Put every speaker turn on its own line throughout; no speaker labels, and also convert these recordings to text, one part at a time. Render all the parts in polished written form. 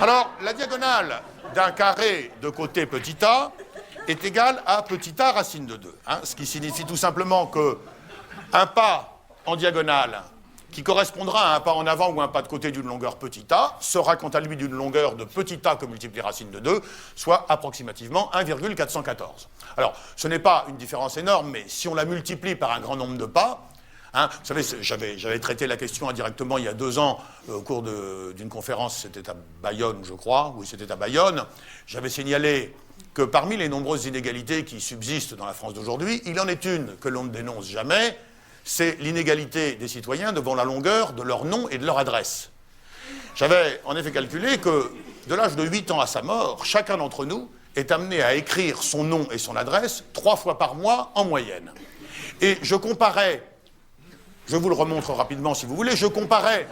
Alors, la diagonale d'un carré de côté petit a est égale à petit a racine de 2. Hein, ce qui signifie tout simplement qu'un pas en diagonale qui correspondra à un pas en avant ou un pas de côté d'une longueur petit a sera quant à lui d'une longueur de petit a que multiplie racine de 2, soit approximativement 1,414. Alors, ce n'est pas une différence énorme, mais si on la multiplie par un grand nombre de pas, hein, vous savez, j'avais traité la question indirectement il y a 2 ans au cours d'une conférence, c'était à Bayonne, je crois, oui, c'était à Bayonne. J'avais signalé que parmi les nombreuses inégalités qui subsistent dans la France d'aujourd'hui, il y en est une que l'on ne dénonce jamais, c'est l'inégalité des citoyens devant la longueur de leur nom et de leur adresse. J'avais en effet calculé que de l'âge de 8 ans à sa mort, chacun d'entre nous est amené à écrire son nom et son adresse 3 fois par mois en moyenne. Et je comparais, je vous le remontre rapidement si vous voulez, je comparais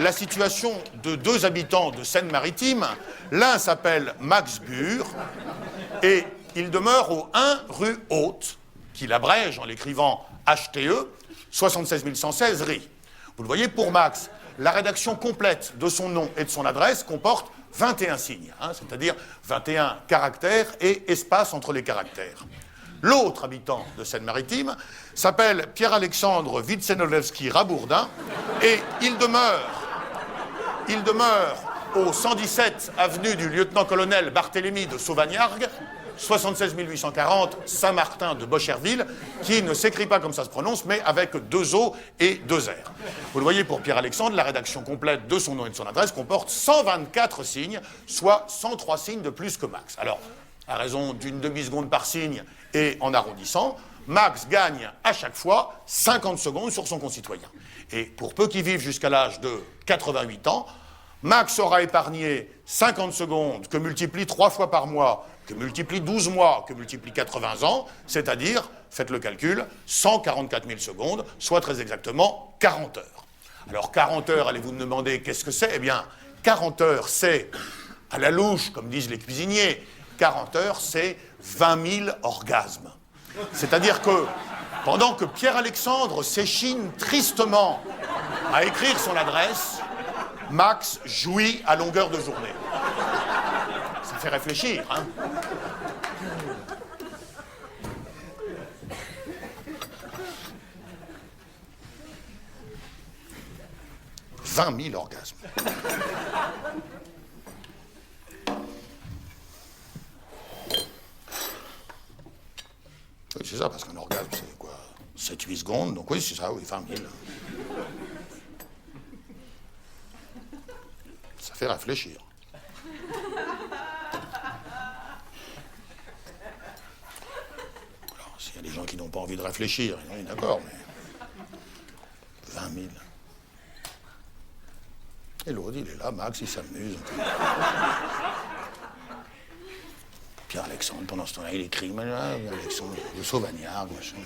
la situation de 2 habitants de Seine-Maritime. L'un s'appelle Max Bure et il demeure au 1 rue Haute, qu'il abrège en l'écrivant HTE, 76 116 Ri. Vous le voyez, pour Max, la rédaction complète de son nom et de son adresse comporte 21 signes, hein, c'est-à-dire 21 caractères et espaces entre les caractères. L'autre habitant de Seine-Maritime s'appelle Pierre-Alexandre Witsenolewski-Rabourdin et il demeure au 117 avenue du lieutenant-colonel Barthélemy de Sauvagnargues, 76 840 Saint-Martin de Bocherville, qui ne s'écrit pas comme ça se prononce, mais avec 2 O et 2 R. Vous le voyez, pour Pierre-Alexandre, la rédaction complète de son nom et de son adresse comporte 124 signes, soit 103 signes de plus que Max. Alors, à raison d'une demi-seconde par signe et en arrondissant, Max gagne à chaque fois 50 secondes sur son concitoyen. Et pour peu qu'il vive jusqu'à l'âge de 88 ans, Max aura épargné 50 secondes que multiplie 3 fois par mois, que multiplie 12 mois, que multiplie 80 ans, c'est-à-dire, faites le calcul, 144 000 secondes, soit très exactement 40 heures. Alors 40 heures, allez-vous me demander qu'est-ce que c'est ? Eh bien, 40 heures, c'est, à la louche, comme disent les cuisiniers, 40 heures, c'est 20 000 orgasmes. C'est-à-dire que, pendant que Pierre-Alexandre s'échine tristement à écrire son adresse, Max jouit à longueur de journée. Ça fait réfléchir, hein. « 20 000 orgasmes. » Oui, c'est ça, parce qu'un orgasme, c'est quoi 7-8 secondes, donc oui, c'est ça, oui, 20 000. Ça fait réfléchir. Alors, s'il y a des gens qui n'ont pas envie de réfléchir, oui, d'accord, mais 20 000. Et l'autre, il est là, Max, il s'amuse. Pierre-Alexandre, pendant ce temps-là, il écrit, Alexandre de Sauvagnargues, machin.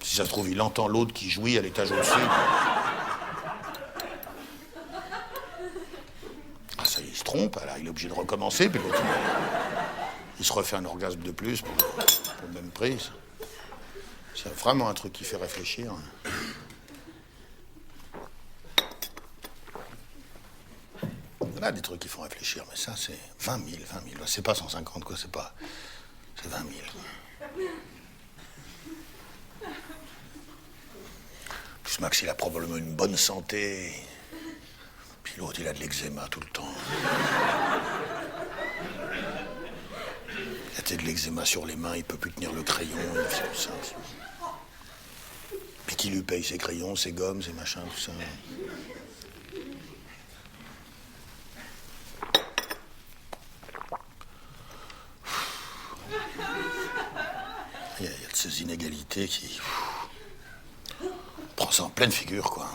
Si ça se trouve, il entend l'autre qui jouit à l'étage au-dessus. Ah, ça, il se trompe, alors il est obligé de recommencer, puis l'autre, il se refait un orgasme de plus pour le même prix. C'est vraiment un truc qui fait réfléchir. Il y en a des trucs qui font réfléchir, mais ça, c'est 20 000, 20 000. C'est pas 150, quoi, c'est 20 000. Plus Max, il a probablement une bonne santé. Puis l'autre, il a de l'eczéma tout le temps. Il a de l'eczéma sur les mains, il peut plus tenir le crayon, il fait tout ça. Puis qui lui paye ses crayons, ses gommes, ses machins, tout ça. Il y a de ces inégalités qui... prend ça en pleine figure, quoi.